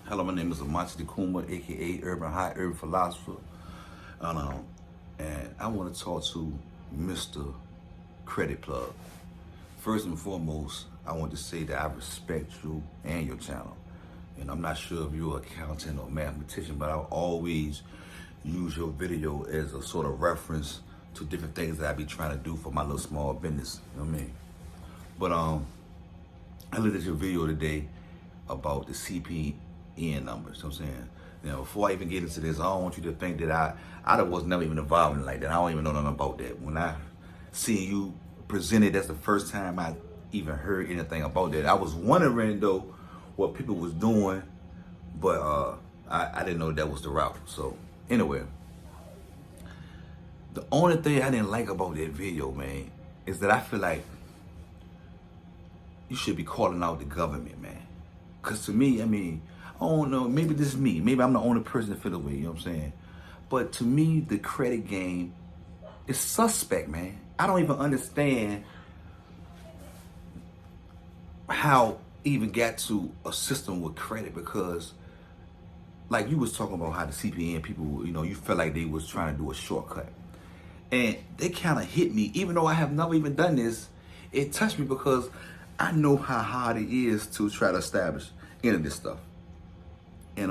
Hello, my name is Amontes'TV, aka Urban High Urban Philosopher, and I want to talk to Mr. Credit Plug. First and foremost, I want to say that I respect you and your channel. And I'm not sure if you're an accountant or mathematician, but I'll always use your video as a sort of reference to different things that I be trying to do for my little small business. You know what I mean? But I looked at your video today about the CPN numbers. You know what I'm saying? You know, before I even get into this, I don't want you to think that I was never even involved in it like that. I don't even know nothing about that. When I see you presented, that's the first time I even heard anything about that. I was wondering though what people was doing, but I didn't know that was the route. So anyway, the only thing I didn't like about that video, man, is that I feel like you should be calling out the government, man. Cause to me, I mean, I don't know, maybe this is me. Maybe I'm the only person that feel the way, you know what I'm saying? But to me, the credit game is suspect, man. I don't even understand how even got to a system with credit, because like you was talking about how the CPN people, you know, you felt like they was trying to do a shortcut. And they kind of hit me, even though I have never even done this, it touched me because I know how hard it is to try to establish any of this stuff. And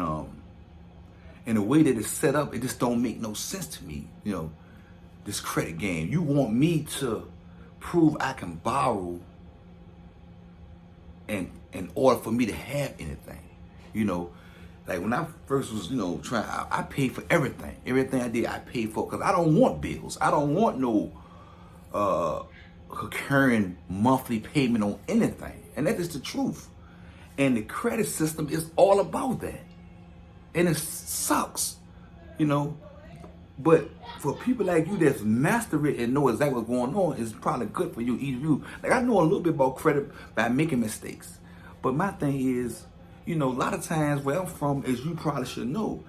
in the way that it's set up, it just don't make no sense to me, you know, this credit game. You want me to prove I can borrow and in order for me to have anything, you know. Like when I first was, you know, trying, I paid for everything. Everything I did, I paid for, because I don't want bills. I don't want no recurring monthly payment on anything. And that is the truth. And the credit system is all about that. And it sucks, you know. But for people like you that's master it and know exactly what's going on, it's probably good for you, each of you. Like I know a little bit about credit by making mistakes. But my thing is, you know, a lot of times where I'm from, as you probably should know,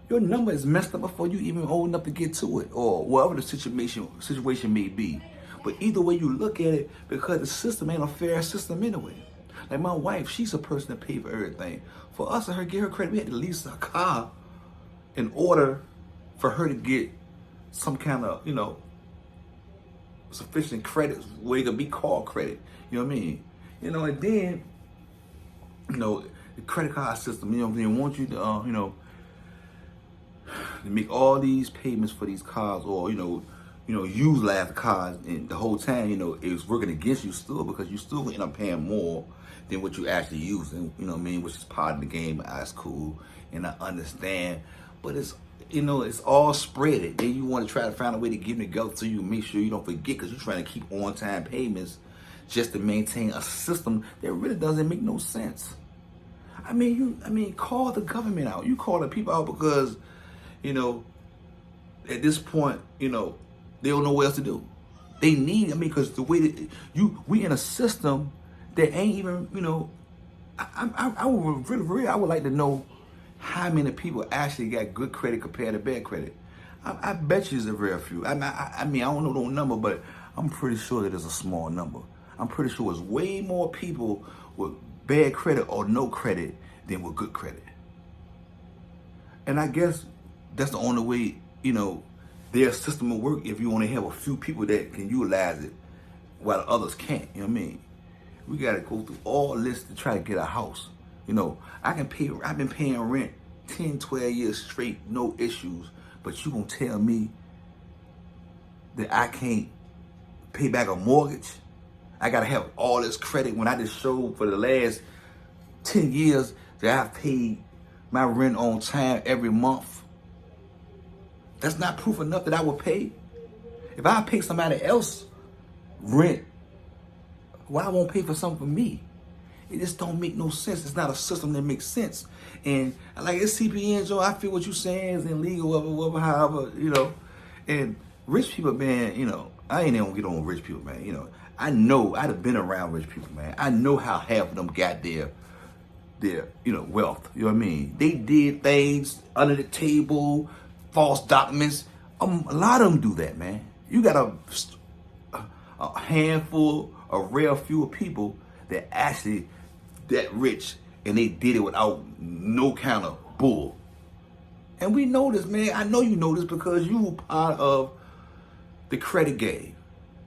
your number is messed up before you even old enough to get to it, or whatever the situation may be. But either way you look at it, because the system ain't a fair system anyway. Like my wife, she's a person that pays for everything. For us and her, get her credit, we had to lease a car in order for her to get some kind of, you know, sufficient credit where it could be called credit. You know what I mean? You know, and then, you know, the credit card system, you know, they want you to, you know, to make all these payments for these cars, or, you know, utilize the cars, and the whole time, you know, it was working against you still, because you still end up paying more than what you actually use, and you know what I mean, which is part of the game. That's cool, and I understand, but it's, you know, it's all spread it. Then you want to try to find a way to give it together so you make sure you don't forget, because you're trying to keep on-time payments just to maintain a system that really doesn't make no sense. I mean, call the government out. You call the people out because, you know, at this point, you know, they don't know what else to do. They need, because the way that we in a system that ain't even, you know, I would really, I would like to know how many people actually got good credit compared to bad credit. I bet you there's a very few. I mean, I don't know no number, but I'm pretty sure that it's a small number. I'm pretty sure it's way more people with bad credit or no credit than with good credit. And I guess that's the only way, you know, their system will work, if you only have a few people that can utilize it while others can't. You know what I mean? We got to go through all this to try to get a house. You know, I've been paying rent 10, 12 years straight, no issues. But you gonna tell me that I can't pay back a mortgage? I gotta have all this credit when I just showed for the last 10 years that I've paid my rent on time every month. That's not proof enough that I would pay. If I pay somebody else rent, why I won't pay for something for me? It just don't make no sense. It's not a system that makes sense. And like it's CPN, Joe, I feel what you're saying is illegal, whatever, however, you know. And rich people, man, you know, I ain't even gonna get on rich people, man. You know, I know, I'd have been around rich people, man. I know how half of them got their, you know, wealth. You know what I mean? They did things under the table, false documents. A lot of them do that, man. You got a handful, a rare few of people that actually that rich, and they did it without no kind of bull. And we know this, man. I know you know this because you were part of the credit game.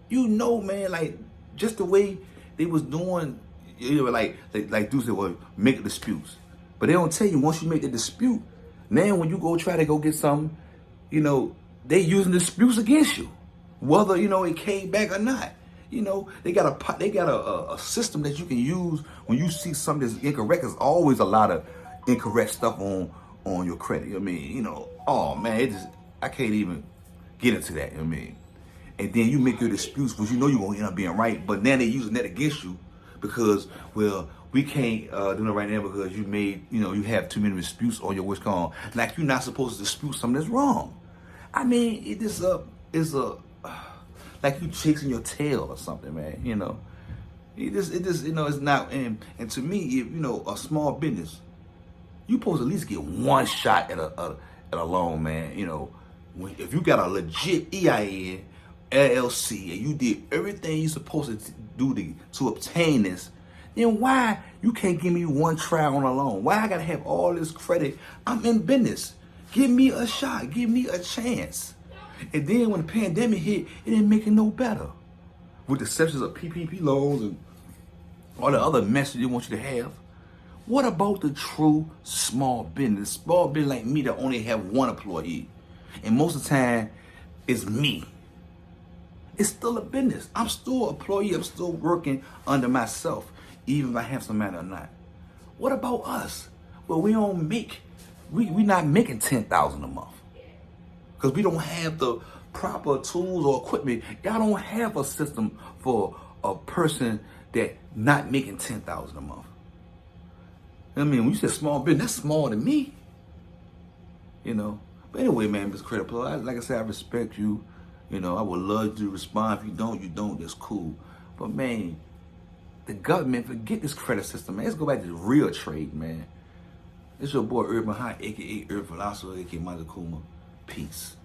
You know, man, like just the way they was doing, like dudes that were making disputes. But they don't tell you once you make the dispute, now when you go try to go get something, they using disputes against you, whether it came back or not. They got a system that you can use when you see something that's incorrect. There's always a lot of incorrect stuff on your credit. Oh man, I can't even get into that. And then you make your disputes, which you're gonna end up being right. But now they're using that against you because, well, we can't do it right now because you have too many disputes on your what's called, like you're not supposed to dispute something that's wrong. I mean, it's like you chasing your tail or something, man. It's not. And to me, if a small business, you supposed to at least get one shot at a loan, man. If you got a legit EIN, LLC, and you did everything you're supposed to do to obtain this, then why you can't give me one try on a loan? Why I gotta have all this credit? I'm in business. Give me a shot. Give me a chance. And then when the pandemic hit, it didn't make it no better. With the exceptions of PPP loans and all the other mess they want you to have. What about the true small business? Small business like me that only have one employee. And most of the time, it's me. It's still a business. I'm still an employee. I'm still working under myself, even if I have some money or not. What about us? Well, we not making $10,000 a month. Because we don't have the proper tools or equipment. Y'all don't have a system for a person that not making $10,000 a month. When you said small business, that's small to me. But anyway, man, Mr. Credit Pro, like I said, I respect you. I would love you to respond. If you don't, that's cool. But man, the government, forget this credit system, man. Let's go back to the real trade, man. It's your boy Urban High, aka Urban Philosopher, aka Michael Kuma. Peace.